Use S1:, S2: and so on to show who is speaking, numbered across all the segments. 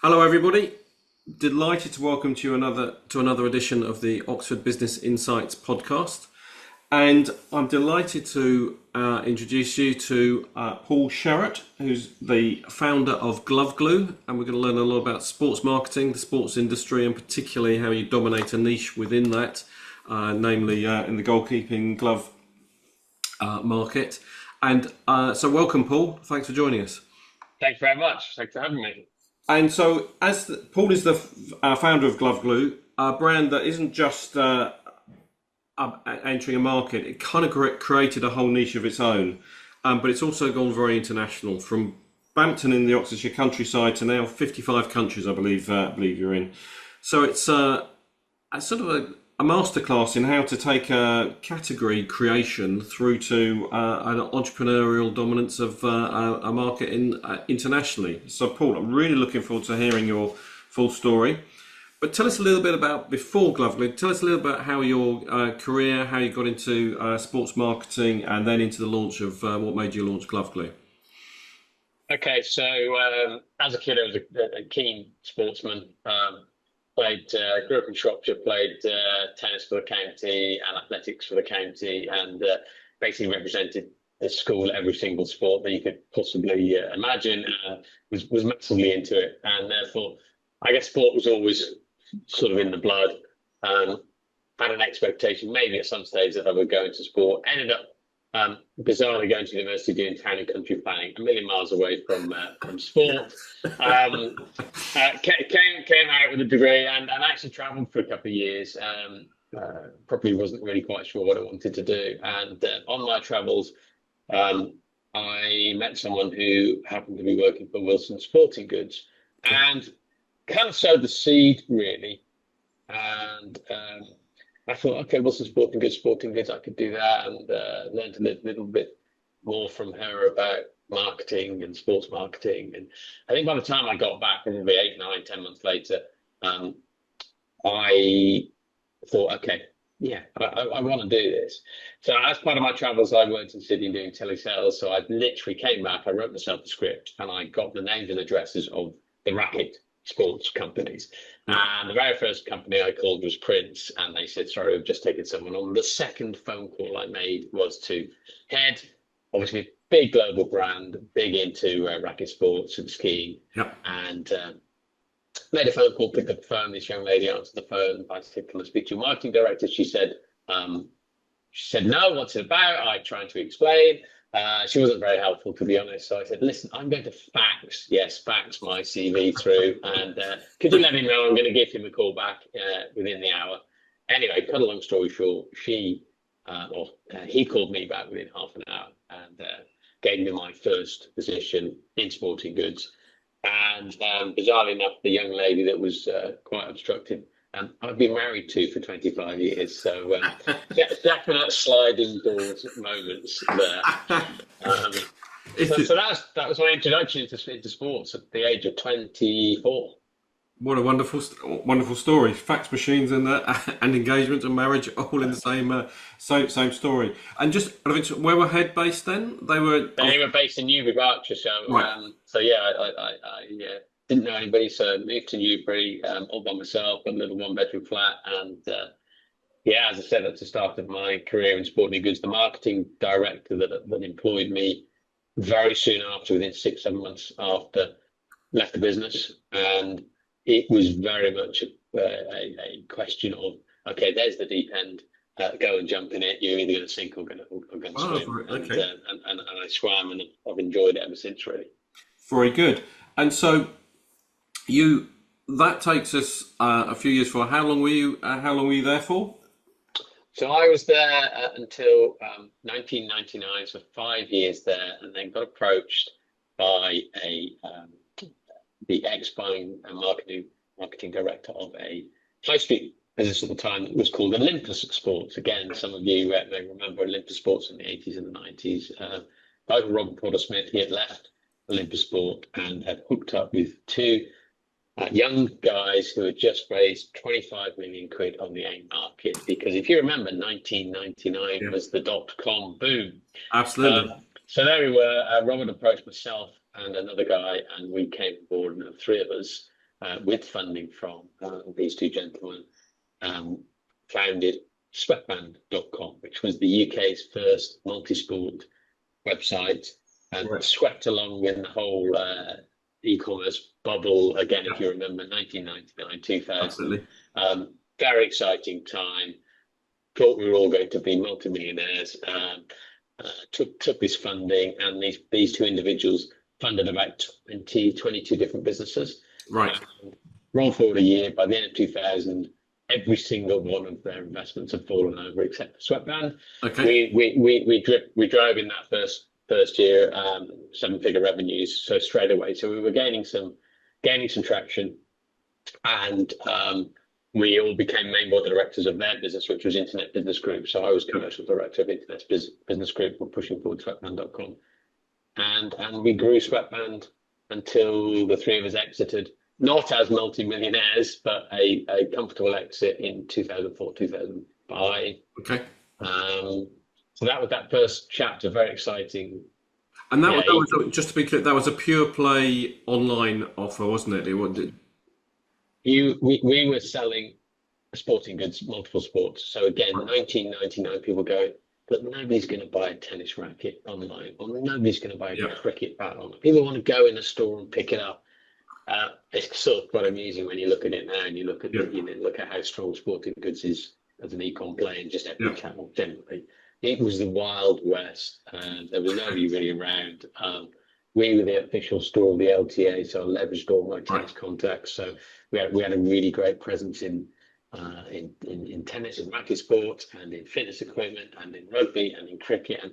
S1: Hello, everybody. Delighted to welcome to you another edition of the Oxford Business Insights podcast, and I'm delighted to introduce you to Paul Sherratt, who's the founder of GloveGlu, and we're going to learn a lot about sports marketing, the sports industry, and particularly how you dominate a niche within that, namely in the goalkeeping glove market. And so, welcome, Paul. Thanks for joining us.
S2: Thanks very much. Thanks for having me.
S1: And so, Paul is the founder of GloveGlu, a brand that isn't just entering a market. It kind of created a whole niche of its own, but it's also gone very international. From Bampton in the Oxfordshire countryside to now 55 countries, I believe you're in. So it's a sort of a masterclass in how to take a category creation through to an entrepreneurial dominance of a market internationally. So, Paul, I'm really looking forward to hearing your full story. But tell us a little bit about before GloveGlu. Tell us a little about how your career, how you got into sports marketing, and then into the launch of what made you launch GloveGlu.
S2: Okay, so as a kid, I was a keen sportsman. Grew up in Shropshire, played tennis for the county and athletics for the county, and basically represented the school at every single sport that you could possibly imagine. Was massively into it, and therefore, I guess sport was always sort of in the blood. Had an expectation, maybe at some stage, that I would go into sport. Ended up bizarrely going to university doing town and country planning, a million miles away from sport. Came out with a degree and actually travelled for a couple of years. Probably wasn't really quite sure what I wanted to do. And on my travels, I met someone who happened to be working for Wilson Sporting Goods and kind of sowed the seed, really. And I thought, okay, Wilson Sporting Goods, I could do that, and learned a little bit more from her about marketing and sports marketing. And I think by the time I got back, probably 8, 9, 10 months later, I thought, okay, yeah, I want to do this. So as part of my travels, I worked in Sydney doing telesales. So I literally came back, I wrote myself a script, and I got the names and addresses of the racket sports companies. And the very first company I called was Prince, and they said, sorry, we've just taken someone on. The second phone call I made was to Head, obviously a big global brand, big into racket sports and skiing.
S1: Yep.
S2: And made a phone call, picked up the phone. This young lady answered the phone. I said, can I speak to your marketing director? She said, no, what's it about? I tried to explain. She wasn't very helpful, to be honest. So I said, listen, I'm going to fax my CV through. And could you let him know I'm going to give him a call back within the hour? Anyway, cut a long story short, he called me back within half an hour and gave me my first position in sporting goods. And bizarrely enough, the young lady that was quite obstructive, I've been married to for 25 years, so definite sliding doors moments there. So that was my introduction into sports at the age of 24.
S1: What a wonderful story! Fax machines and engagement and marriage all in the same story. And just where were Head based then? They were
S2: based in Newbury, Berkshire. So
S1: right.
S2: So yeah, I didn't know anybody, so moved to Newbury all by myself, got a little one-bedroom flat, and as I said, that's the start of my career in sporting goods. The marketing director that employed me very soon after, within 6, 7 months after, left the business, and it was very much a question of, okay, there's the deep end, go and jump in it. You're either going to sink or going to swim.
S1: Okay.
S2: And I swam, and I've enjoyed it ever since, really.
S1: Very good. And so that takes us a few years for. How long were you there for?
S2: So I was there until 1999, so 5 years there, and then got approached by the ex-buying and marketing director of a high street business at the time that was called Olympus Sports. Again, some of you may remember Olympus Sports in the 80s and the 90s. Both Robert Porter Smith, he had left Olympus Sport and had hooked up with two young guys who had just raised 25 million quid on the AIM market. Because if you remember, 1999 was the dot-com boom.
S1: Absolutely.
S2: So there we were. Robert approached myself and another guy, and we came aboard, and the three of us with funding from these two gentlemen, founded sweatband.com, which was the UK's first multi-sport website, and swept along in the whole e-commerce bubble again, if you remember, 1999, 2000.
S1: Absolutely.
S2: Very exciting time. Thought we were all going to be multimillionaires. Took this funding, and these two individuals funded about 22 different businesses.
S1: Right.
S2: Roll forward a year, by the end of 2000, every single one of their investments have fallen over except for Sweatband.
S1: Okay.
S2: We drove in that first year 7-figure revenues, so straight away. So we were gaining some traction, and we all became main board directors of their business, which was Internet Business Group. So I was commercial director of Internet Business Group. We're pushing forward Sweatband.com, and we grew Sweatband until the three of us exited, not as multi-millionaires, but a comfortable exit in 2004, 2005.
S1: Okay.
S2: So that was that first chapter, very exciting.
S1: And that was, just to be clear, that was a pure play online offer, wasn't it?
S2: We were selling sporting goods, multiple sports. So again, 1999, people going, but nobody's going to buy a tennis racket online, or nobody's going to buy a cricket bat online. People want to go in a store and pick it up. It's sort of quite amusing when you look at it now, and you look at look at how strong sporting goods is as an e-com play, and just every channel generally. It was the Wild West. There was nobody really around. We were the official store of the LTA, so I leveraged all my tennis contacts. So we had a really great presence in tennis and racket sport, and in fitness equipment, and in rugby, and in cricket, and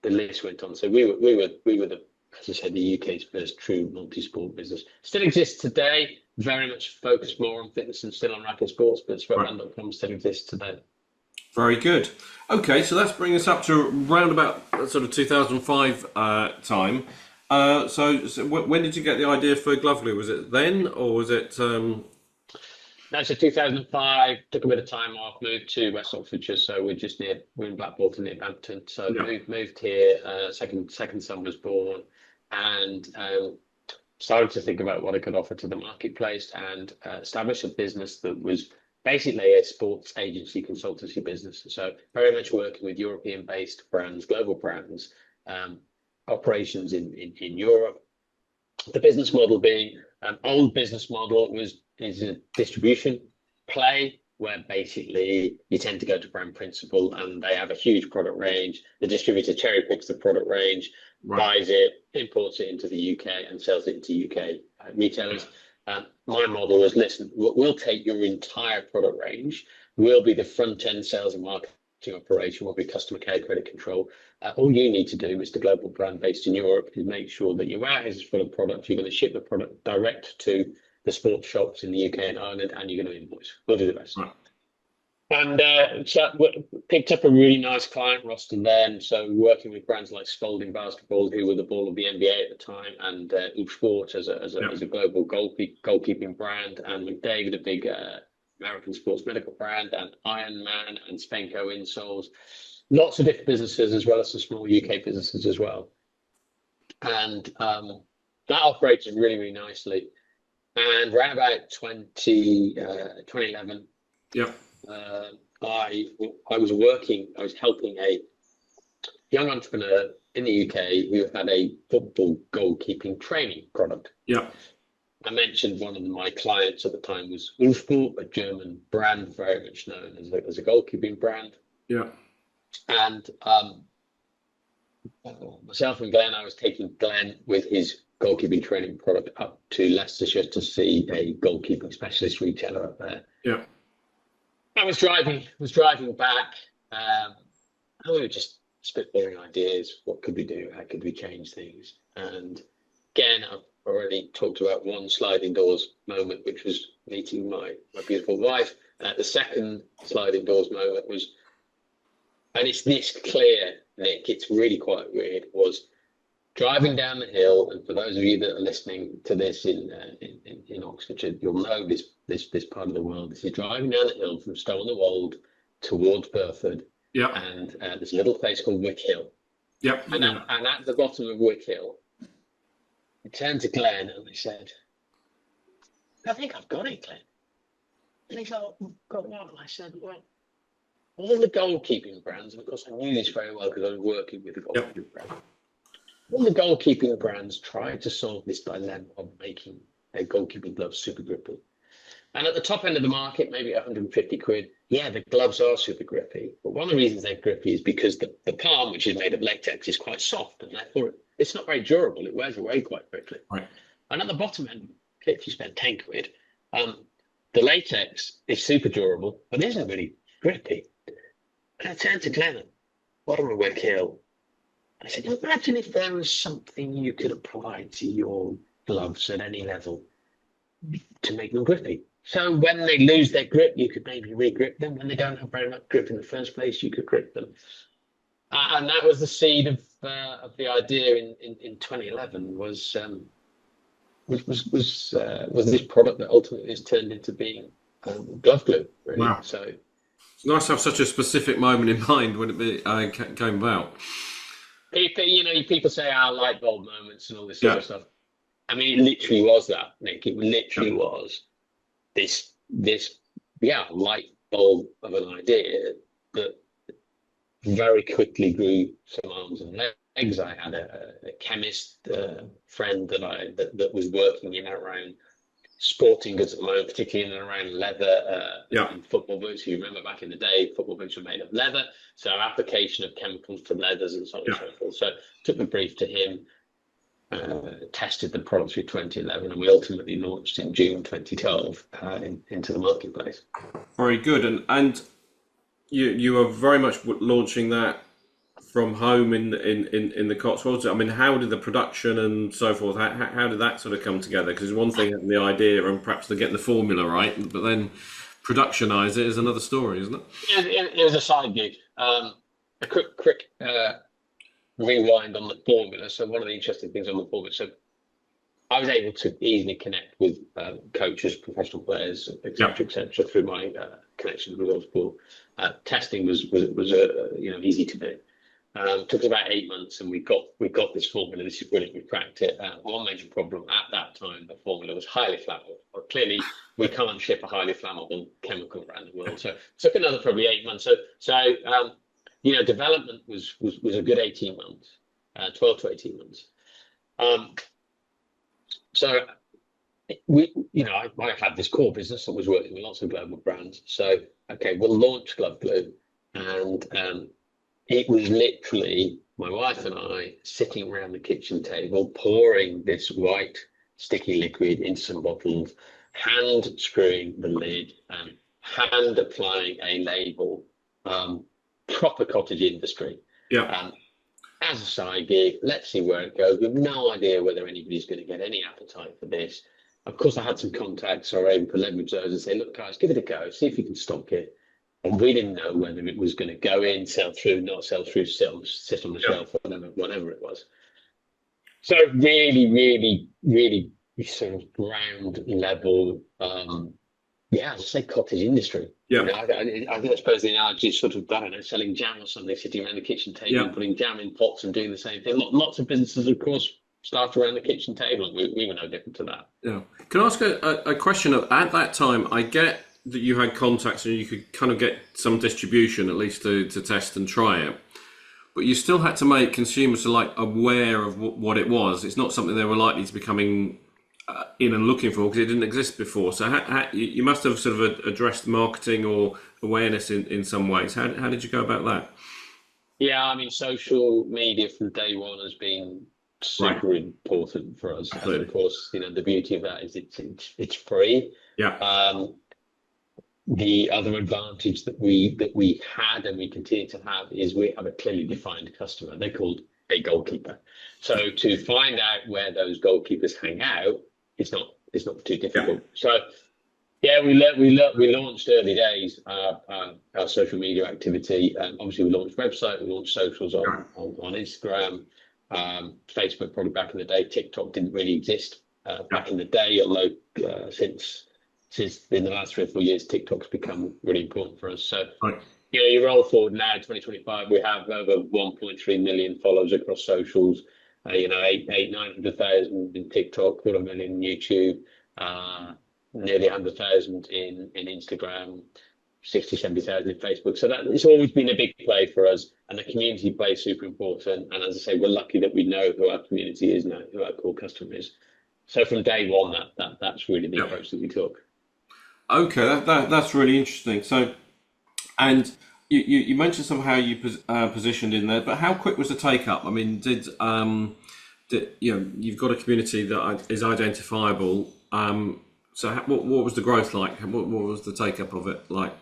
S2: the list went on. So we were the, as I said, the UK's first true multi-sport business. Still exists today. Very much focused more on fitness and still on racket sports, but Sweatband.com still exists today.
S1: Very good. Okay, so that's bringing us up to round about sort of 2005 time. So when did you get the idea for GloveGlu? Was it then, or was it? No,
S2: so 2005. Took a bit of time off. Moved to West Oxfordshire, so we're in Blackpool near Bampton. So moved here. Second son was born, and started to think about what I could offer to the marketplace, and established a business that was basically a sports agency consultancy business. So very much working with European-based brands, global brands, operations in Europe. The business model being an old business model is a distribution play, where basically you tend to go to brand principal, and they have a huge product range. The distributor cherry picks the product range, buys it, imports it into the UK, and sells it to UK retailers. My model was, listen, we'll take your entire product range. We'll be the front end sales and marketing operation. We'll be customer care, credit control. All you need to do, Mr. Global Brand based in Europe, is make sure that your warehouse is full of product. You're going to ship the product direct to the sports shops in the UK and Ireland, and you're going to invoice. We'll do the rest. Right. And so picked up a really nice client roster then. So working with brands like Spalding Basketball, who were the ball of the NBA at the time, and Sport as a global goalkeeping brand, and McDavid, a big American sports medical brand, and Ironman and Spenco insoles. Lots of different businesses, as well as some small UK businesses as well. And that operated really, really nicely. And around about 2011, I was helping a young entrepreneur in the UK who had a football goalkeeping training product. Yeah. I mentioned one of my clients at the time was Ulfsport, a German brand, very much known as a goalkeeping brand. Yeah. And myself and Glenn, I was taking Glenn with his goalkeeping training product up to Leicestershire to see a goalkeeping specialist retailer up there. Yeah. I was driving back, and we were just spitballing ideas. What could we do? How could we change things? And again, I've already talked about one sliding doors moment, which was meeting my beautiful wife. The second sliding doors moment was, and it's this clear, Nick, it's really quite weird, was driving down the hill. And for those of you that are listening to this in Oxfordshire, you'll know this part of the world. This is driving down the hill from Stow-on-the-Wold towards Burford. Yeah. And there's a little place called Wick Hill. Yep. And at the bottom of Wick Hill, I turned to Glenn and I said, I think I've got it, Glenn. And he's like, got what? And I said, well, all the goalkeeping brands, and of course I knew this very well because I was working with the goalkeeping brand. All the goalkeeping brands tried to solve this dilemma of making their goalkeeping gloves super grippy. And at the top end of the market, maybe 150 quid, yeah, the gloves are super grippy. But one of the reasons they're grippy is because the palm, which is made of latex, is quite soft, and therefore it's not very durable. It wears away quite quickly.
S1: Right.
S2: And at the bottom end, if you spend 10 quid, the latex is super durable, but isn't really grippy. And I turned to Glenn, bottom of Wick Hill. I said, imagine if there was something you could apply to your gloves at any level to make them grippy. So when they lose their grip, you could maybe re-grip them. When they don't have very much grip in the first place, you could grip them. And that was the seed of the idea in 2011 was this product that ultimately has turned into being GloveGlu. Really.
S1: Wow.
S2: So
S1: it's nice to have such a specific moment in mind when it came about.
S2: People say our light bulb moments and all this sort of stuff. I mean, it literally was that, Nick. It literally was this light bulb of an idea that very quickly grew some arms and legs. I had a chemist friend that was working in and around sporting goods at the moment, particularly in and around leather and football boots. You remember back in the day, football boots were made of leather. So application of chemicals to leathers and so on and so forth. So took the brief to him, tested the product through 2011, and we ultimately launched in June 2012 into the marketplace.
S1: Very good. And you are very much launching that from home in the Cotswolds. I mean, how did the production and so forth, how did that sort of come together? Because one thing having the idea and perhaps to get the formula right, but then productionize it is another story, isn't it?
S2: It was a side gig. A quick rewind on the formula. So one of the interesting things on the formula, so I was able to easily connect with coaches, professional players, etc., through my connections with GloveGlu. Testing was easy to do. Took us about 8 months, and we got this formula. This is brilliant. We cracked it. One major problem at that time, the formula was highly flammable. Well, clearly, we can't ship a highly flammable chemical around the world. So it took another probably 8 months. So development was a good 18 months, 12 to 18 months. So I had this core business. I was working with lots of global brands. So okay, we'll launch GloveGlu, and it was literally my wife and I sitting around the kitchen table, pouring this white sticky liquid into some bottles, hand screwing the lid, and hand applying a label. Proper cottage industry. As a side gig, let's see where it goes. We have no idea whether anybody's going to get any appetite for this. Of course, I had some contacts, so I were able to leverage those and say, look, guys, give it a go, see if you can stock it. And we didn't know whether it was going to go in, sell through, not sell through, sit on the shelf, whatever it was. So really, really, really sort of ground level, I say cottage industry. I suppose the analogy is sort of, selling jam or something, sitting around the kitchen table, putting jam in pots and doing the same thing. Lots of businesses, of course, start around the kitchen table, and we were no different to that. Yeah.
S1: Can I ask a question? At that time, I get that you had contacts and you could kind of get some distribution, at least to test and try it. But you still had to make consumers aware of what it was. It's not something they were likely to be coming in and looking for because it didn't exist before. So you must have sort of addressed marketing or awareness in some ways. How did you go about that?
S2: Yeah, I mean, social media from day one has been super important for us.
S1: Absolutely.
S2: And of course, the beauty of that is it's free.
S1: Yeah.
S2: The other advantage that we had and we continue to have is we have a clearly defined customer. They're called a goalkeeper. So to find out where those goalkeepers hang out, it's not too difficult. So we launched early days our social media activity. Obviously, we launched website, we launched socials on Instagram, Facebook probably back in the day. TikTok didn't really exist back in the day, although since in the last 3 or 4 years, TikTok's become really important for us. So, you roll forward now, 2025, we have over 1.3 million followers across socials, 900,000 in TikTok, 250,000 in YouTube, nearly 100,000 in Instagram, 60, 70,000 in Facebook. So that it's always been a big play for us, and the community play is super important. And as I say, we're lucky that we know who our community is now, who our core customer is. So from day one, that's really the approach that we took.
S1: Okay, that's really interesting. So, and you mentioned somehow you positioned in there, but how quick was the take up? I mean, did you've got a community that is identifiable? So what was the growth like? What was the take up of it like?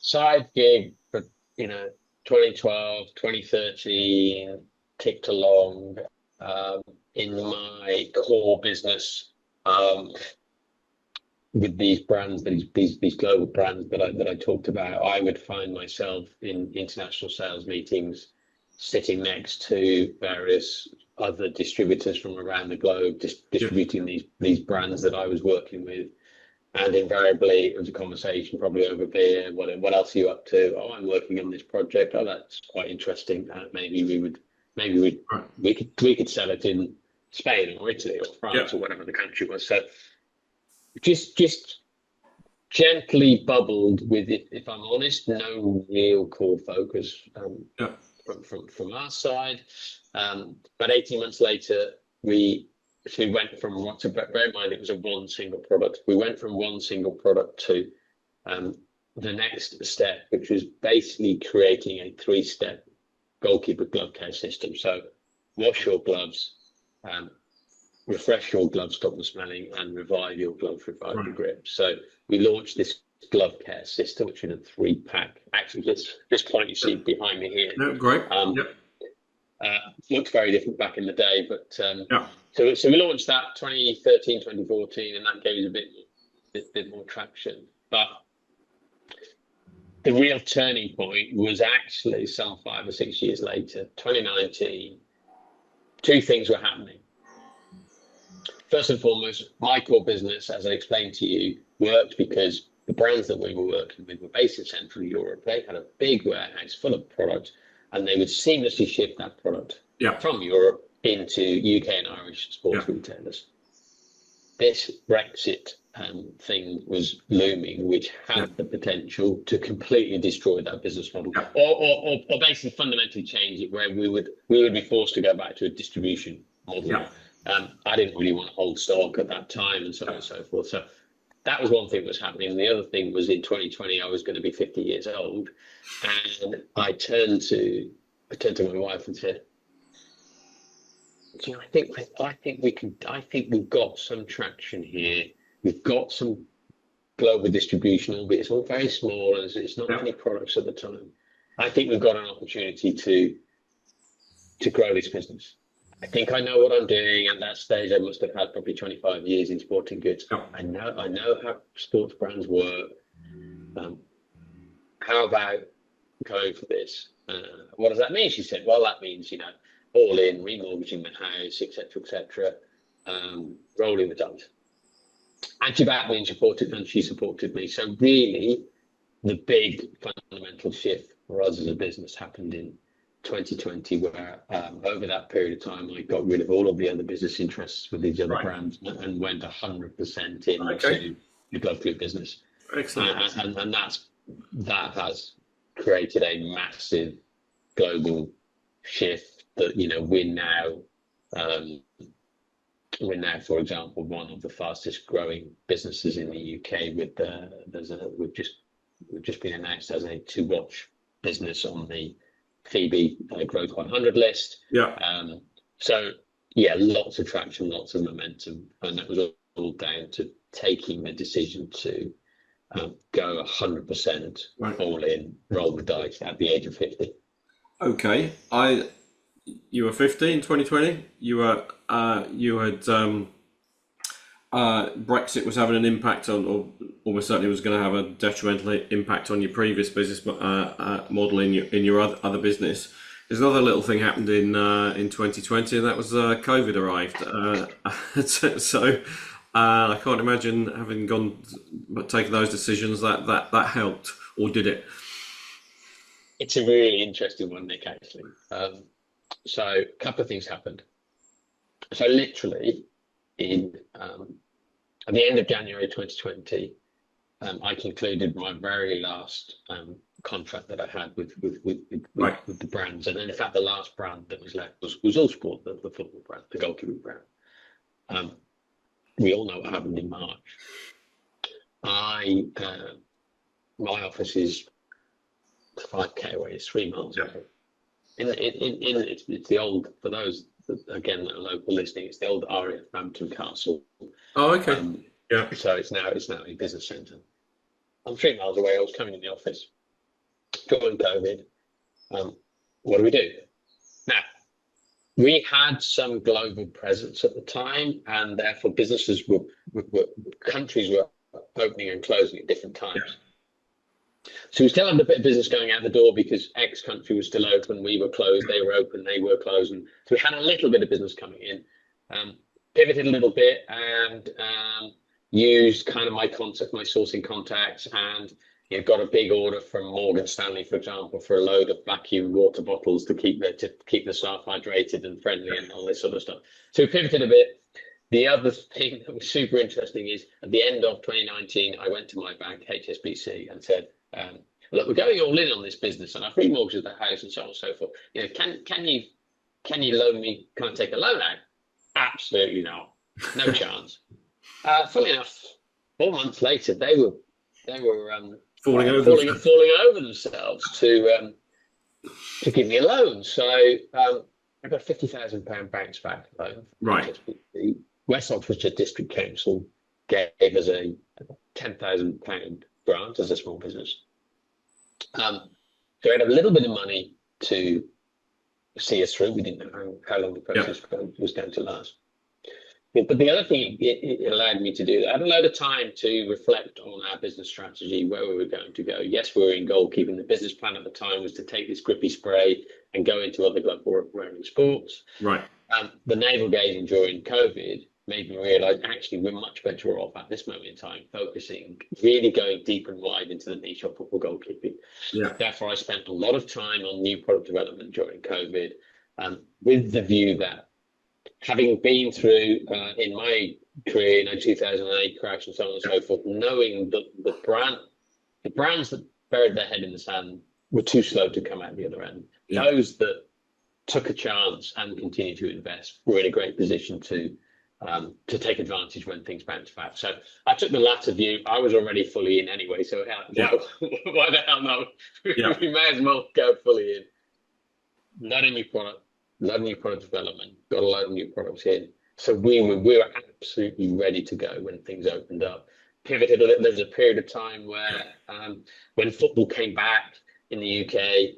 S2: Side gig for 2012, 2013 ticked along. In my core business, with these brands, these global brands that I talked about, I would find myself in international sales meetings, sitting next to various other distributors from around the globe, distributing these brands that I was working with. And invariably, it was a conversation, probably over beer. What else are you up to? Oh, I'm working on this project. Oh, that's quite interesting. We could sell it in Spain or Italy or France or whatever the country was. So just gently bubbled with it. If I'm honest, no real core focus from our side. But 18 months later, we went from bear in mind it was a one single product. We went from one single product to the next step, which was basically creating a 3-step goalkeeper glove care system. So wash your gloves, refresh your gloves, stop them smelling, and revive your gloves, revive the grip. So we launched this glove care system, which is a 3-pack. Actually, this point you see behind me here.
S1: No, great.
S2: Looked very different back in the day, but so we launched that 2013, 2014, and that gave us a bit more traction. But the real turning point was actually some 5 or 6 years later, 2019. 2 things were happening. First and foremost, my core business, as I explained to you, worked because the brands that we were working with were based in Central Europe. They had a big warehouse full of product, and they would seamlessly ship that product from Europe into UK and Irish sports retailers. This Brexit thing was looming, which had the potential to completely destroy that business model, or basically fundamentally change it, where we would be forced to go back to a distribution model. I didn't really want to hold stock at that time, and so on and so forth. So that was one thing that was happening. The other thing was in 2020, I was going to be 50 years old, and I turned to my wife and said, I think we've got some traction here. We've got some global distribution, albeit it's all very small, and it's not many products at the time. I think we've got an opportunity to grow this business. I think I know what I'm doing. At that stage, I must have had probably 25 years in sporting goods. I know how sports brands work. How about going for this? What does that mean? She said, well, that means, all in, remortgaging the house, etc., rolling the dice. And she backed me and she supported me. So really, the big fundamental shift for us as a business happened in 2020, where over that period of time, I got rid of all of the other business interests with these other brands and went 100% into the GloveGlu business.
S1: Excellent.
S2: And that has created a massive global shift that, we're now, for example, one of the fastest growing businesses in the UK. We've just been announced as a to-watch business on the Phoebe Growth 100 list. Lots of traction, lots of momentum, and that was all down to taking the decision to go 100% all in, roll the dice at the age of 50.
S1: Okay, you were 50 in 2020. You had Brexit was having an impact on, or almost certainly was going to have a detrimental impact on your previous business model in your other business. There's another little thing happened in 2020, and that was COVID arrived. So I can't imagine having taken those decisions that helped, or did it?
S2: It's a really interesting one, Nick, actually. So a couple of things happened. So literally in At the end of January 2020, I concluded my very last contract that I had with the brands, and in fact, the last brand that was left was All Sport, the football brand, the goalkeeping brand. We all know what happened in March. My office is 5k away. It's 3 miles away. It's the old, for those again that are local listening, it's the old RAF Bampton Castle.
S1: Oh, okay.
S2: So it's now a business centre. I'm 3 miles away. I was coming in the office during COVID. What do we do? Now, we had some global presence at the time, and therefore businesses countries were opening and closing at different times. So we still had a bit of business going out the door because X country was still open, we were closed, they were open, they were closed. And so we had a little bit of business coming in. Pivoted a little bit and used kind of my sourcing contacts, and got a big order from Morgan Stanley, for example, for a load of vacuum water bottles to keep the staff hydrated and friendly and all this sort of stuff. So we pivoted a bit. The other thing that was super interesting is at the end of 2019, I went to my bank, HSBC, and said, look, we're going all in on this business and I've remortgaged the house and so on and so forth. Can you loan me? Can I take a loan out? Absolutely not. No chance. Funnily enough, 4 months later, they were falling over themselves to give me a loan. So I got a £50,000 bounce back loan.
S1: Right.
S2: West Oxfordshire District Council gave us a £10,000 grant as a small business. So we had a little bit of money to see us through. We didn't know how long the process was going to last. But the other thing it allowed me to do, I had a load of time to reflect on our business strategy, where we were going to go. Yes, we were in goalkeeping. The business plan at the time was to take this grippy spray and go into other glove-wearing sports.
S1: Right.
S2: The navel gazing during COVID made me realise actually we're much better off at this moment in time focusing, really going deep and wide into the niche of football goalkeeping.
S1: Yeah.
S2: Therefore, I spent a lot of time on new product development during COVID, with the view that having been through in my career, 2008 crash and so on and so forth, knowing that the brands that buried their head in the sand were too slow to come out the other end. Yeah. Those that took a chance and continued to invest were in a great position to take advantage when things bounced back. So I took the latter view. I was already fully in anyway, so why the hell not? Yeah. We may as well go fully in. Not a new product development, got a load of new products in. So we were absolutely ready to go when things opened up. Pivoted a little. There was a period of time where when football came back in the UK,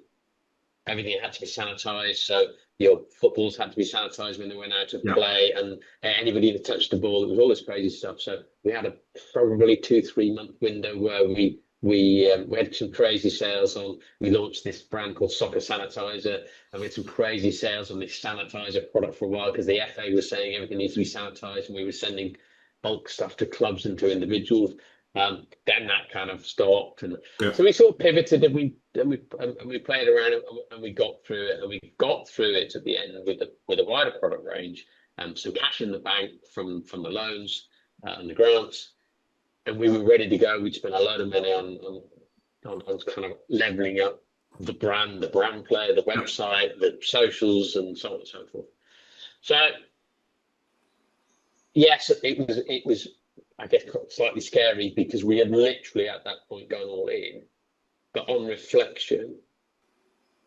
S2: everything had to be sanitised. So your footballs had to be sanitised when they went out to play, and anybody that touched the ball, it was all this crazy stuff. So we had a probably 2-3 month window where we had some crazy sales on. We launched this brand called Soccer Sanitizer, and we had some crazy sales on this sanitizer product for a while because the FA was saying everything needs to be sanitized, and we were sending bulk stuff to clubs and to individuals. Then that kind of stopped, and so we sort of pivoted, and we played around, and we got through it, and we got through it at the end with a wider product range, some cash in the bank from the loans and the grants. And we were ready to go. We'd spent a load of money on kind of leveling up the brand play, the website, the socials, and so on and so forth. So, yes, it was, I guess, slightly scary because we had literally at that point gone all in. But on reflection,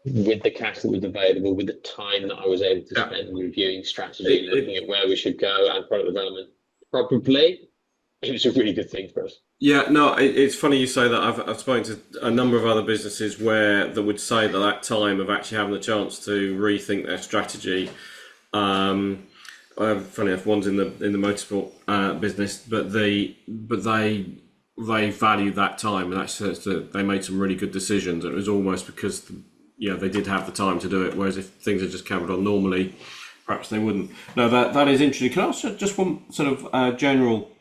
S2: with the cash that was available, with the time that I was able to spend reviewing strategy, looking at where we should go and product development, probably it was a really good thing for us.
S1: Yeah, no, it's funny you say that. I've spoken to a number of other businesses where they would say that time of actually having the chance to rethink their strategy. Funny enough, one's in the motorsport business, but they value that time, and actually they made some really good decisions. It was almost because they did have the time to do it, whereas if things had just carried on normally, perhaps they wouldn't. No, that is interesting. Can I ask just one sort of general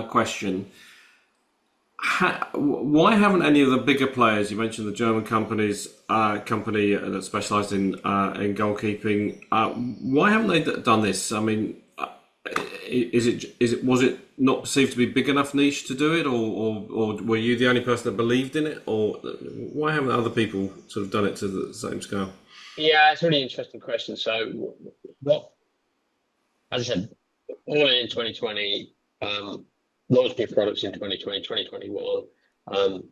S1: question? Why haven't any of the bigger players, you mentioned the German company that specialised in goalkeeping, why haven't they done this? I mean, was it not perceived to be big enough niche to do it, or were you the only person that believed in it, or why haven't other people sort of done it to the same scale?
S2: Yeah, it's a really interesting question. So, what, as I said, all in 2020, launched new products in 2020, 2021.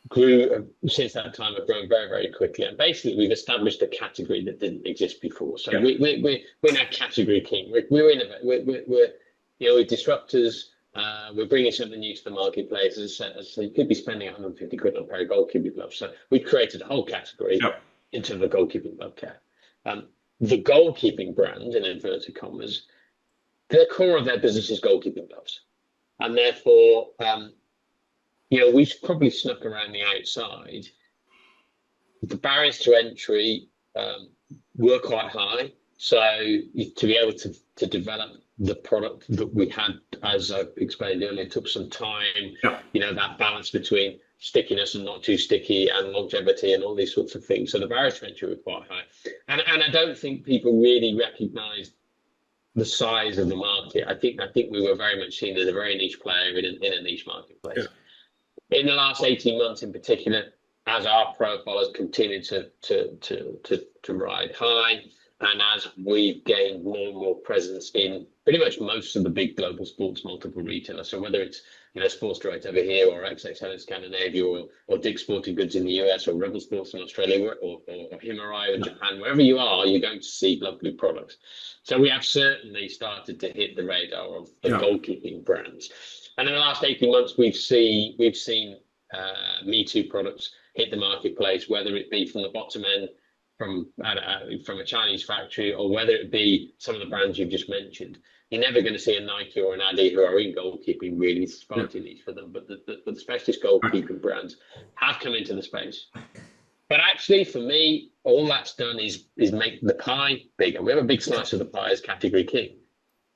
S2: Grew since that time, have grown very, very quickly, and basically we've established a category that didn't exist before. So we're now category king. We're innovative. We're disruptors. We're bringing something new to the marketplace. So you could be spending 150 quid on a pair of goalkeeping gloves. So we created a whole category in terms of goalkeeping glove care. The goalkeeping brand, in inverted commas, the core of their business is goalkeeping gloves, and therefore, we've probably snuck around the outside. The barriers to entry were quite high, so to be able to develop the product that we had, as I explained earlier, took some time. That balance between stickiness and not too sticky, and longevity, and all these sorts of things. So the barriers to entry were quite high, and I don't think people really recognised the size of the market. I think we were very much seen as a very niche player in a niche marketplace. In the last 18 months, in particular, as our profile has continued to ride high, and as we've gained more and more presence in pretty much most of the big global sports multiple retailers, so whether it's Sports Direct over here, or XXL in Scandinavia, or Dick's Sporting Goods in the US, or Rebel Sports in Australia, or Himalaya in Japan, wherever you are, you're going to see GloveGlu products. So we have certainly started to hit the radar of the goalkeeping brands. And in the last 18 months, we've seen Me Too products hit the marketplace, whether it be from the bottom end, from a Chinese factory, or whether it be some of the brands you've just mentioned. You're never going to see a Nike or an Adi who are in goalkeeping really fighting these for them, but the specialist goalkeeping brands have come into the space. But actually, for me, all that's done is make the pie bigger. We have a big slice of the pie as category king.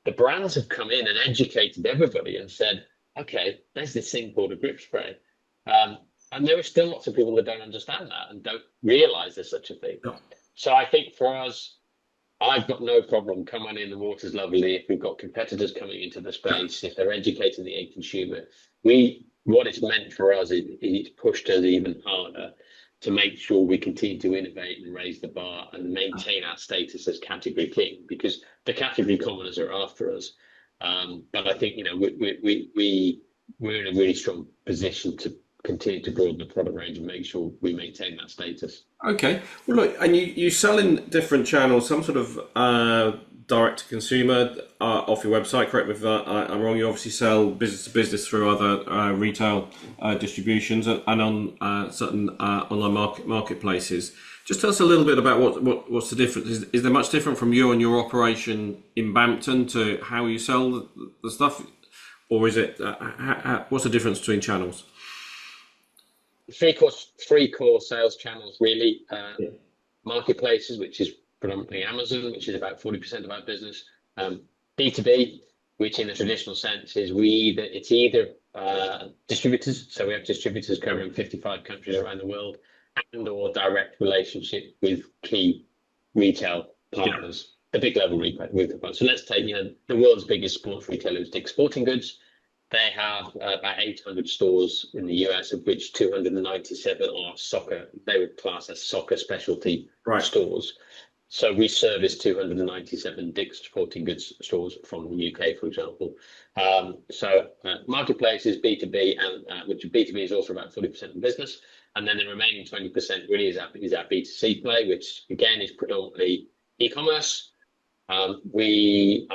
S2: The brands have come in and educated everybody and said, okay, there's this thing called a grip spray. And there are still lots of people that don't understand that and don't realize there's such a thing. So I think for us, I've got no problem. Come on in, the water's lovely. If we've got competitors coming into the space, if they're educating the end consumer, what it's meant for us is it's pushed us even harder to make sure we continue to innovate and raise the bar and maintain our status as category king, because the category commoners are after us. But I think we're in a really strong position to continue to broaden the product range and make sure we maintain that status.
S1: Okay. Well, look, and you sell in different channels, some sort of direct to consumer off your website. Correct me if I'm wrong. You obviously sell business to business through other retail distributions and on certain online marketplaces. Just tell us a little bit about what's the difference. Is there much different from you and your operation in Bampton to how you sell the stuff, or is it what's the difference between channels?
S2: Three core sales channels, really. Marketplaces, which is predominantly Amazon, which is about 40% of our business. B2B, which in the traditional sense is it's either distributors, so we have distributors covering 55 countries around the world, and or direct relationship with key retail partners, the big global retail partners. So let's take the world's biggest sports retailer is Dick's Sporting Goods. They have about 800 stores in the US, of which 297 are soccer. They would class as soccer specialty stores. So we service 297 Dick's Sporting Goods stores from the UK, for example. So marketplaces, B2B, and which B2B is also about 40% of the business. And then the remaining 20% really is our B2C play, which again is predominantly e-commerce. I'm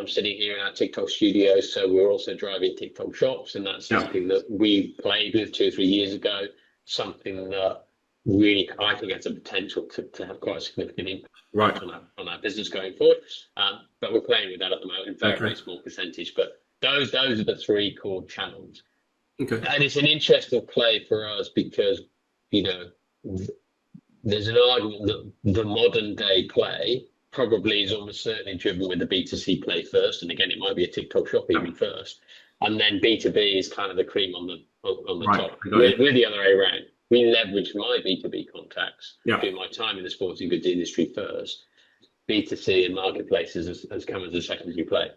S2: sitting here in our TikTok studio, so we're also driving TikTok shops, and that's something that we played with 2 or 3 years ago, something that really I think has a potential to have quite a significant impact on our business going forward. But we're playing with that at the moment in very, very small percentage. But those are the 3 core channels. Okay. And it's an interesting play for us because, there's an argument that the modern day play probably is almost certainly driven with the B2C play first, and again, it might be a TikTok shop even first, and then B2B is kind of the cream on the top. We're the other way around. We leverage my B2B contacts through my time in the sporting goods industry first. B2C and marketplaces has come as a secondary play.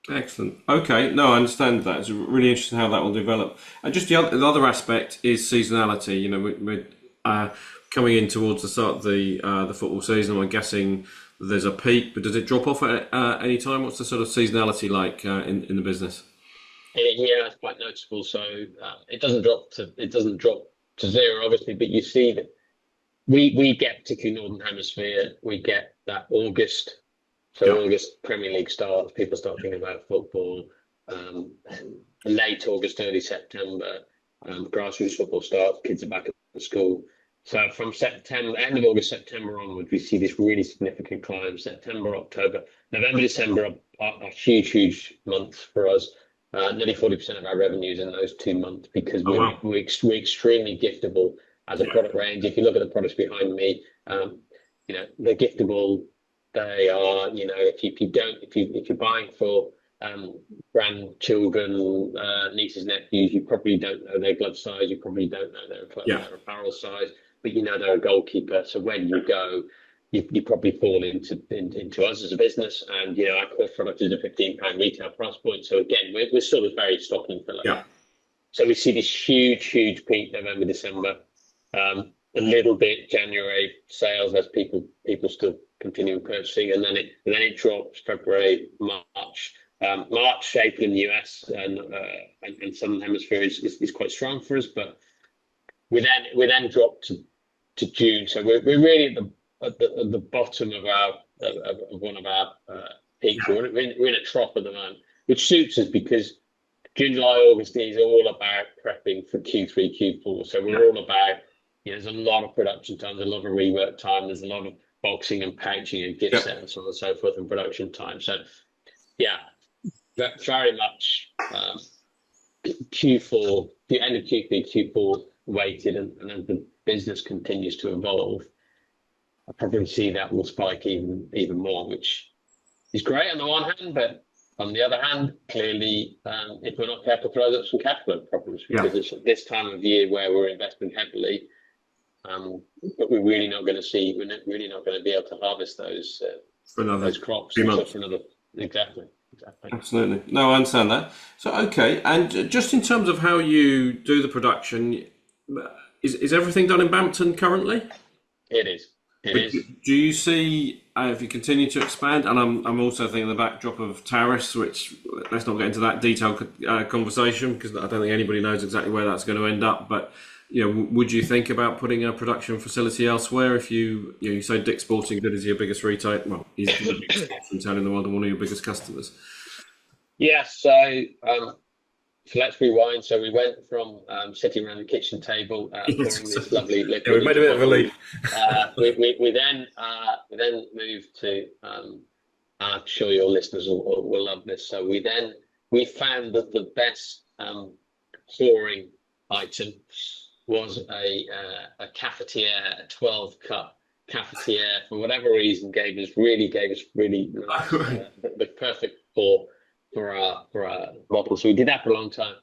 S1: Excellent. Okay, no, I understand that. It's really interesting how that will develop. And just the other aspect is seasonality. You know, we're coming in towards the start of the football season. I'm guessing there's a peak, but does it drop off at any time? What's the sort of seasonality like in the business?
S2: Yeah, it's quite noticeable. So it doesn't drop to zero, obviously, but you see that we get, particularly Northern Hemisphere, we get that August.
S1: Yeah,
S2: So August Premier League starts, people start thinking about football. Late August, early September, grassroots football starts. Kids are back at school. So from September, end of August, September onward, we see this really significant climb. September, October, November, December are huge, huge months for us. Nearly 40% of our revenues in those 2 months because
S1: oh wow,
S2: we're extremely giftable as a
S1: yeah,
S2: product range. If you look at the products behind me, they're giftable. They are, if you're buying for grandchildren, nieces, nephews, you probably don't know their glove size, you probably don't know
S1: yeah,
S2: their apparel size, but you know they're a goalkeeper. So when you go, you probably fall into us as a business, and our core product is a £15 retail price point. So again, we're sort of very stocking filler.
S1: yeah,
S2: So we see this huge, huge peak November, December, a little bit January sales as people still continue purchasing, and then it drops February, March. March, April in the US and Southern Hemisphere is quite strong for us, but we then drop to June. So we're really at the bottom of one of our peaks.
S1: yeah,
S2: We're in a trough at the moment, which suits us because June, July, August is all about prepping for Q3, Q4. So
S1: yeah,
S2: we're all about, there's a lot of production time, there's a lot of rework time, there's a lot of boxing and pouching and gift
S1: yeah.
S2: set and so on and so forth in production time. So yeah, very much Q4, the end of Q3, Q4 weighted, and as the business continues to evolve, I probably see that will spike even more, which is great on the one hand, but on the other hand, clearly, if we're not careful, throws up some cash flow problems
S1: Yeah.
S2: because it's at this time of year where we're investing heavily, but we're not really not going to be able to harvest
S1: For another
S2: those crops
S1: few
S2: and so
S1: months.
S2: for another exactly.
S1: Absolutely. No, I understand that. So, okay. And just in terms of how you do the production, is everything done in Bampton currently?
S2: It is. It
S1: But
S2: is.
S1: do you see if you continue to expand? And I'm also thinking the backdrop of tariffs, which let's not get into that detailed conversation because I don't think anybody knows exactly where that's going to end up. But would you think about putting a production facility elsewhere if you say Dick's Sporting Goods is your biggest retail? Well, he's the biggest sports retailer in the world and one of your biggest customers.
S2: Yeah. So let's rewind. So we went from sitting around the kitchen table, pouring this lovely
S1: Yeah,
S2: liquid
S1: we've made a
S2: into
S1: bit of a
S2: bottles.
S1: leap.
S2: We then moved to. I'm sure your listeners will love this. So we found that the best pouring item was a cafetiere, a 12 cup cafetiere. For whatever reason, gave us really nice, the perfect pour for our bottle. So we did that for a long time.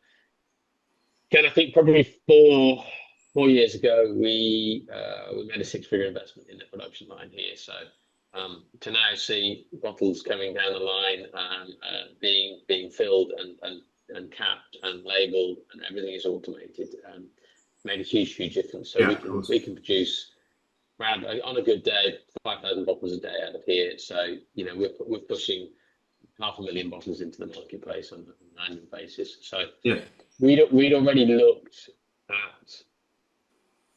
S2: Then I think probably 4 years ago we made a six-figure investment in the production line here. So to now see bottles coming down the line, being filled and capped and labelled and everything is automated, made a huge difference. So
S1: Yeah,
S2: we
S1: of
S2: can
S1: course.
S2: we can produce around on a good day 5,000 bottles a day out of here. So we're pushing 500,000 bottles into the marketplace on an annual basis. So
S1: Yeah,
S2: we'd already looked at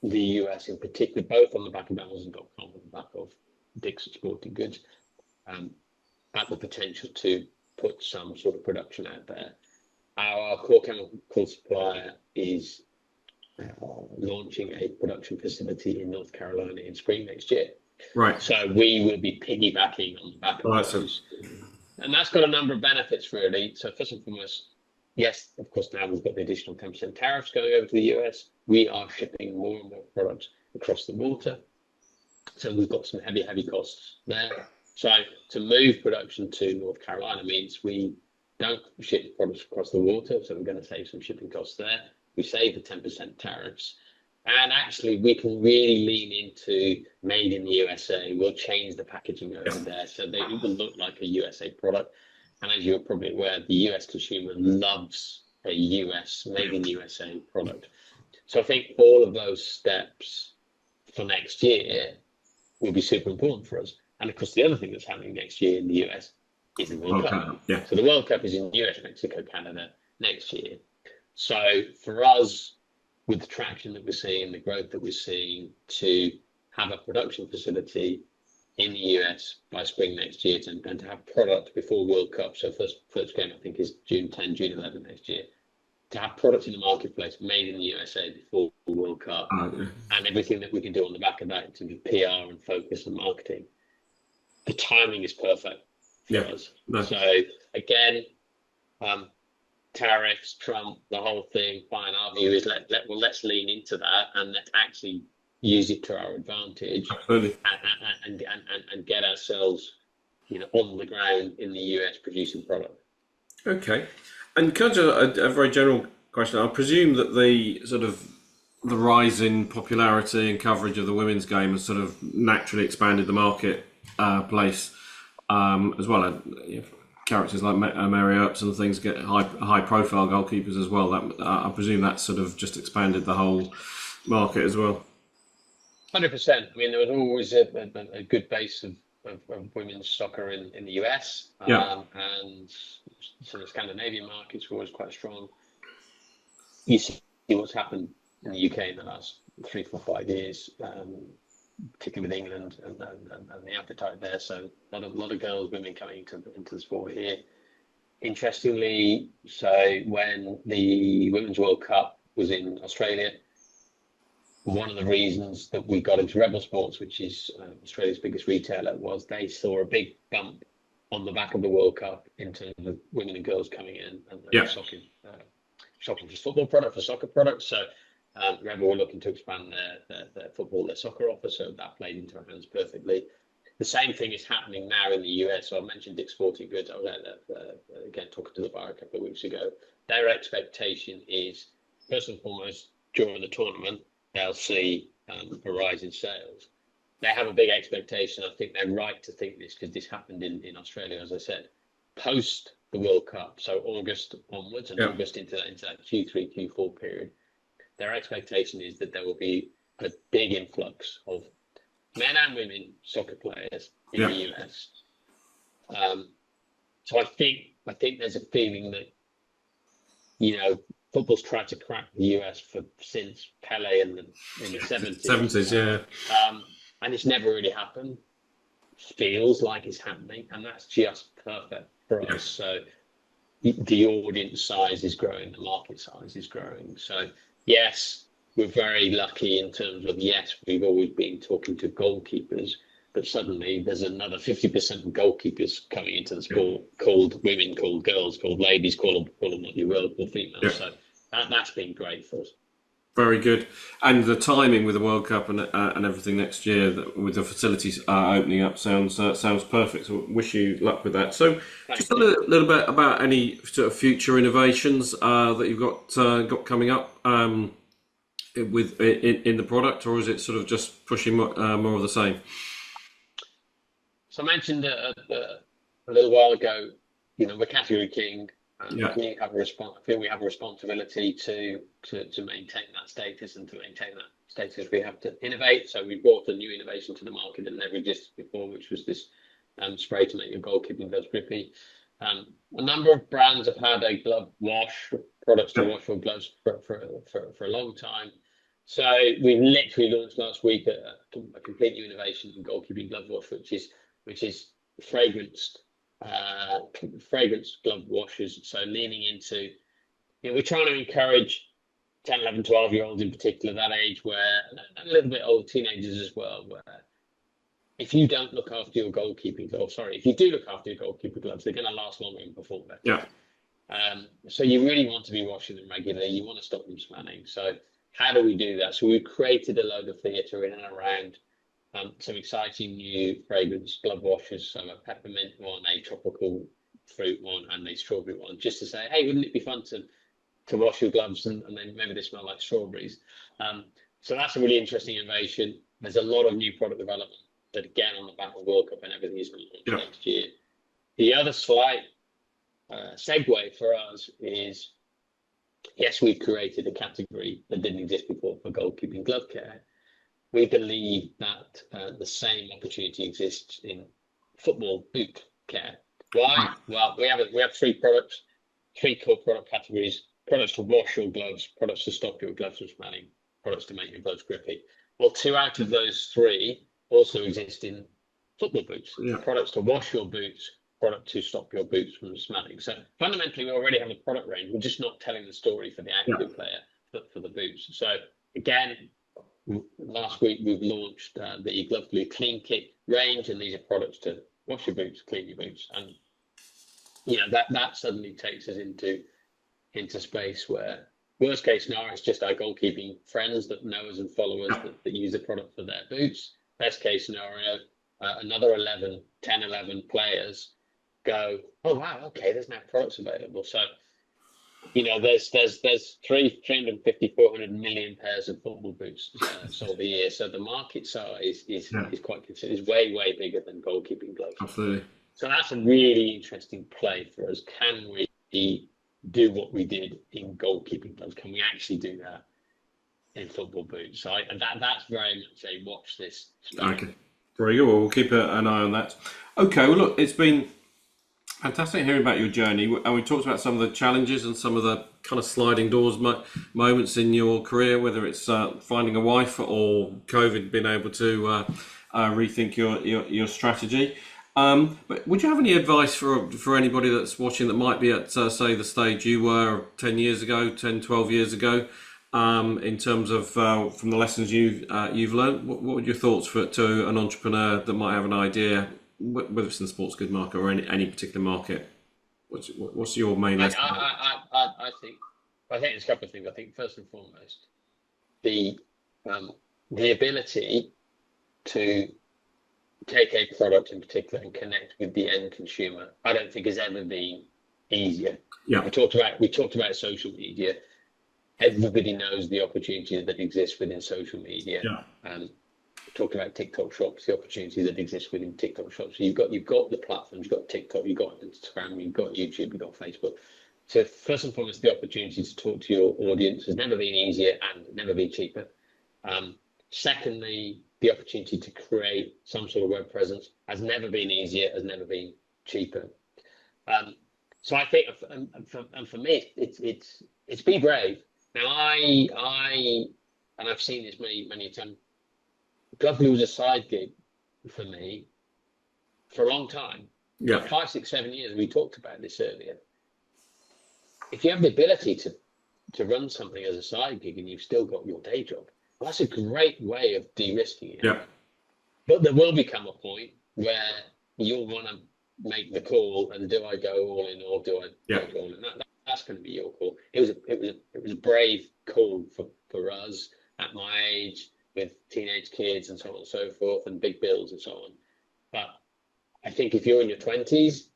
S2: the US in particular, both on the back of Amazon.com and the back of Dick's Sporting Goods, at the potential to put some sort of production out there. Our core chemical supplier is launching a production facility in North Carolina in spring next year.
S1: right.
S2: So we will be piggybacking on the back of
S1: Well, that's
S2: those. And that's got a number of benefits, really. So first and foremost, yes, of course, now we've got the additional 10% tariffs going over to the US. We are shipping more and more products across the water. So we've got some heavy costs there. So to move production to North Carolina means we don't ship products across the water. So we're going to save some shipping costs there. We save the 10% tariffs. And actually, we can really lean into made in the USA. We'll change the packaging over there so that it will look like a USA product. And as you're probably aware, the US consumer loves a US, made in USA product. So I think all of those steps for next year will be super important for us. And of course, the other thing that's happening next year in the US is the World Cup.
S1: Yeah.
S2: So the World Cup is in US, Mexico, Canada next year. So for us, with the traction that we're seeing, the growth that we're seeing, to have a production facility in the US by spring next year and to have product before World Cup. So first game I think is June 10, June 11 next year. To have products in the marketplace made in the USA before the World Cup, and everything that we can do on the back of that in terms of PR and focus and marketing, the timing is perfect for us. No. So again, tariffs, Trump, the whole thing. Fine, our view is let's lean into that and let's actually use it to our advantage.
S1: Absolutely.
S2: And get ourselves, on the ground in the US producing product.
S1: Okay. And can I just a very general question? I presume that the rise in popularity and coverage of the women's game has sort of naturally expanded the market place as well. Characters like Mary Earps and things get high profile goalkeepers as well. That I presume that sort of just expanded the whole market as well.
S2: 100%. I mean, there was always a good base of women's soccer in the US, and some of the Scandinavian markets were always quite strong. You see what's happened in the UK in the last 3, 4, 5 years, particularly with England and the appetite there. So a lot of girls, women coming into the sport here. Interestingly, so when the Women's World Cup was in Australia, one of the reasons that we got into Rebel Sports, which is Australia's biggest retailer, was they saw a big bump on the back of the World Cup in terms of women and girls coming in and shopping for football product, for soccer products. So Rebel were looking to expand their football, their soccer offer, so that played into our hands perfectly. The same thing is happening now in the US. So I mentioned Dick's Sporting Goods. I was out there, again, talking to the bar a couple of weeks ago. Their expectation is, first and foremost, during the tournament, they'll see a rise in sales. They have a big expectation. I think they're right to think this because this happened in Australia, as I said, post the World Cup. So August onwards and August into that Q3, Q4 period. Their expectation is that there will be a big influx of men and women soccer players in the US. So I think there's a feeling that, football's tried to crack the US since Pele in the 70s.
S1: 70s,
S2: and it's never really happened. Feels like it's happening, and that's just perfect for us. So the audience size is growing, the market size is growing. So yes, we're very lucky in terms of, we've always been talking to goalkeepers, but suddenly there's another 50% of goalkeepers coming into the sport, called women, called girls, called ladies, call them what you will, called females. Yeah. So that's been great for us.
S1: Very good. And the timing with the World Cup and everything next year, with the facilities opening up, sounds perfect. So wish you luck with that. So just a little bit about any sort of future innovations that you've got coming up with in the product, or is it sort of just pushing more of the same?
S2: So I mentioned a little while ago, we're category king. We have I feel we have a responsibility to maintain that status, and to maintain that status we have to innovate. So we brought a new innovation to the market that never existed before, which was this spray to make your goalkeeping gloves grippy. A number of brands have had a glove wash, products to wash your gloves for a long time. So we literally launched last week a complete new innovation in goalkeeping glove wash, which is fragranced glove washers. So leaning into, we're trying to encourage 10, 11, 12-year-olds in particular, that age, where, and a little bit old teenagers as well, where if you don't look after your goalkeeping gloves, if you do look after your goalkeeping gloves, they're going to last longer and perform better. So you really want to be washing them regularly. You want to stop them smelling. So how do we do that? So we've created a load of theatre in and around some exciting new fragrance glove washers, so a peppermint one, a tropical fruit one, and a strawberry one, just to say, hey, wouldn't it be fun to wash your gloves and then maybe they smell like strawberries? So that's a really interesting innovation. There's a lot of new product development that, again, on the back of World Cup and everything is going to launch next year. The other slight segue for us is, yes, we've created a category that didn't exist before for goalkeeping glove care. We believe that the same opportunity exists in football boot care. Why? Well, we have three products, three core product categories: products to wash your gloves, products to stop your gloves from smelling, products to make your gloves grippy. Well, two out of those three also exist in football boots.
S1: Yeah.
S2: Products to wash your boots, product to stop your boots from smelling. So fundamentally, we already have a product range. We're just not telling the story for the active player, but for the boots. So again, last week we've launched the GloveGlu Clean Kit range, and these are products to wash your boots, clean your boots, and that suddenly takes us into space where worst case scenario is just our goalkeeping friends that know us and follow us that use the product for their boots. Best case scenario, another 10, 11 players go, oh wow, okay, there's now products available. So there's 350, 400 million pairs of football boots sold a year. So the market size is quite considerable. It's way bigger than goalkeeping gloves.
S1: Absolutely.
S2: So that's a really interesting play for us. Can we do what we did in goalkeeping gloves? Can we actually do that in football boots? So that's very much a watch this space.
S1: Okay. Very good. Well, we'll keep an eye on that. Okay. Well, look, it's been fantastic hearing about your journey, and we talked about some of the challenges and some of the kind of sliding doors moments in your career, whether it's finding a wife or COVID being able to rethink your strategy. But would you have any advice for anybody that's watching that might be at, say, the stage you were 10 years ago, 10, 12 years ago, in terms of from the lessons you've learned? What would your thoughts to an entrepreneur that might have an idea, whether it's in the sports goods market or any particular market? What's your main lesson?
S2: I think there's a couple of things. I think first and foremost, the ability to take a product in particular and connect with the end consumer, I don't think has ever been easier.
S1: Yeah.
S2: We talked about social media. Everybody knows the opportunities that exist within social media.
S1: Yeah.
S2: Talked about TikTok shops, the opportunities that exist within TikTok shops. So you've got the platforms, you've got TikTok, you've got Instagram, you've got YouTube, you've got Facebook. So first and foremost, the opportunity to talk to your audience has never been easier and never been cheaper. Secondly, the opportunity to create some sort of web presence has never been easier, has never been cheaper. So I think, and for me, it's be brave. Now and I've seen this many times. GloveGlu was a side gig for me for a long time.
S1: Yeah.
S2: 5, 6, 7 years. We talked about this earlier. If you have the ability to run something as a side gig and you've still got your day job, well, that's a great way of de-risking it.
S1: Yeah.
S2: But there will become a point where you'll want to make the call, and do I go all in or do I not go all in? That's going to be your call. It was a brave call for us at my age, with teenage kids and so on and so forth, and big bills and so on. But I think if you're in your 20s,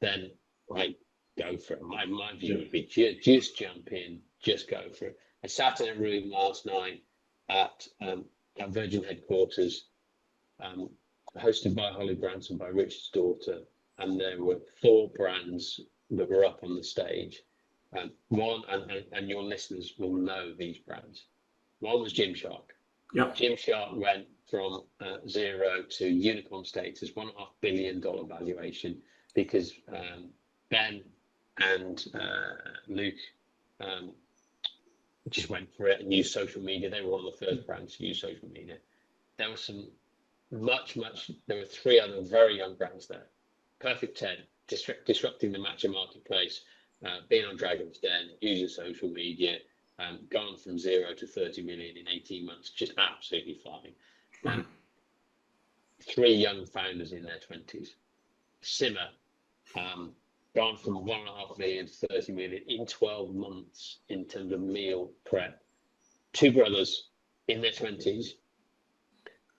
S2: then go for it. My view would be just jump in, just go for it. I sat in a room last night at Virgin headquarters, hosted by Holly Branson, by Richard's daughter, and there were 4 brands that were up on the stage. One, and your listeners will know these brands. One was Gymshark.
S1: Yep.
S2: Gymshark went from 0 to unicorn status, $1.5 billion valuation, because Ben and Luke just went for it and used social media. They were one of the first brands to use social media. There was some there were 3 other very young brands there. Perfect 10, disrupting the matcha marketplace, being on Dragon's Den, using social media, gone from 0 to 30 million in 18 months, just absolutely flying. 3 young founders in their 20s. Simmer, gone from 1.5 million to 30 million in 12 months in terms of meal prep. 2 brothers in their 20s.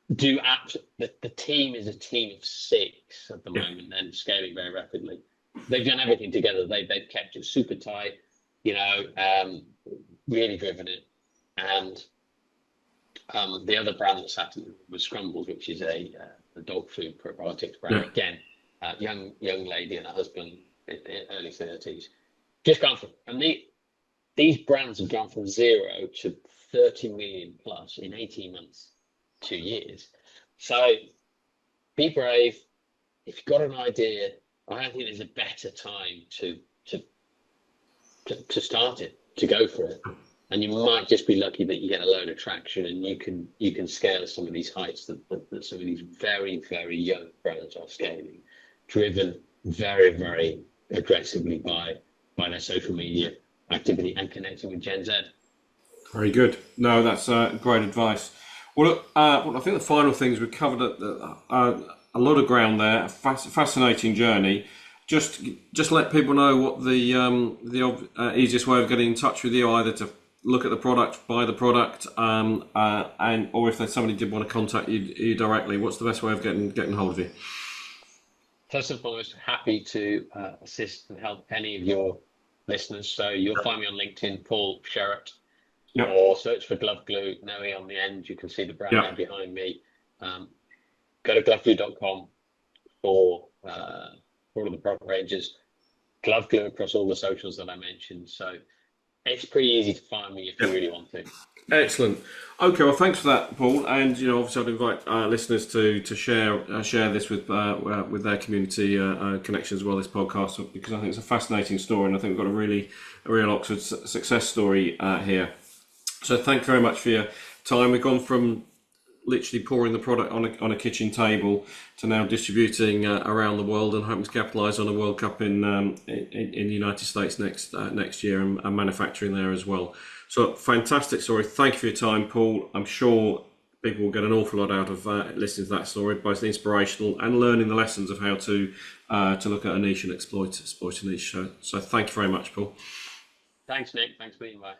S2: The team is a team of 6 at the moment, and scaling very rapidly. They've done everything together. They've kept it super tight, really driven it. And the other brand that sat in was Scrumbles, which is a dog food probiotics brand. Again, young lady and her husband early 30s. Just gone from, and these brands have gone from 0 to 30 million plus in 18 months, 2 years. So be brave. If you've got an idea, I don't think there's a better time to start it, to go for it. And you might just be lucky that you get a load of traction, and you can scale some of these heights that some of these very, very young brands are scaling, driven very, very aggressively by their social media activity and connecting with Gen Z.
S1: Very good. No, that's great advice. Well, I think the final things we've covered a lot of ground there. A fascinating journey. Just let people know what the easiest way of getting in touch with you, either to look at the product, buy the product, and or if there's somebody did want to contact you directly, what's the best way of getting hold of you?
S2: First and foremost, happy to assist and help any of your listeners. So you'll find me on LinkedIn, Paul Sherratt,
S1: Yep.
S2: or search for GloveGlu, no E on the end. You can see the brand there behind me. Go to gloveglu.com for all of the product ranges. GloveGlu across all the socials that I mentioned. So it's pretty easy to find me if you really want to.
S1: Excellent. Okay, well, thanks for that, Paul. And obviously, I'd invite listeners to share this with their community connections as well. This podcast, because I think it's a fascinating story, and I think we've got a real Oxford success story here. So, thank you very much for your time. We've gone from literally pouring the product on a kitchen table to now distributing around the world, and hoping to capitalise on a World Cup in the United States next year, and manufacturing there as well. So fantastic story. Thank you for your time, Paul. I'm sure people will get an awful lot out of listening to that story, both inspirational and learning the lessons of how to look at a niche and exploit a niche. So thank you very much, Paul.
S2: Thanks, Nick. Thanks for being there.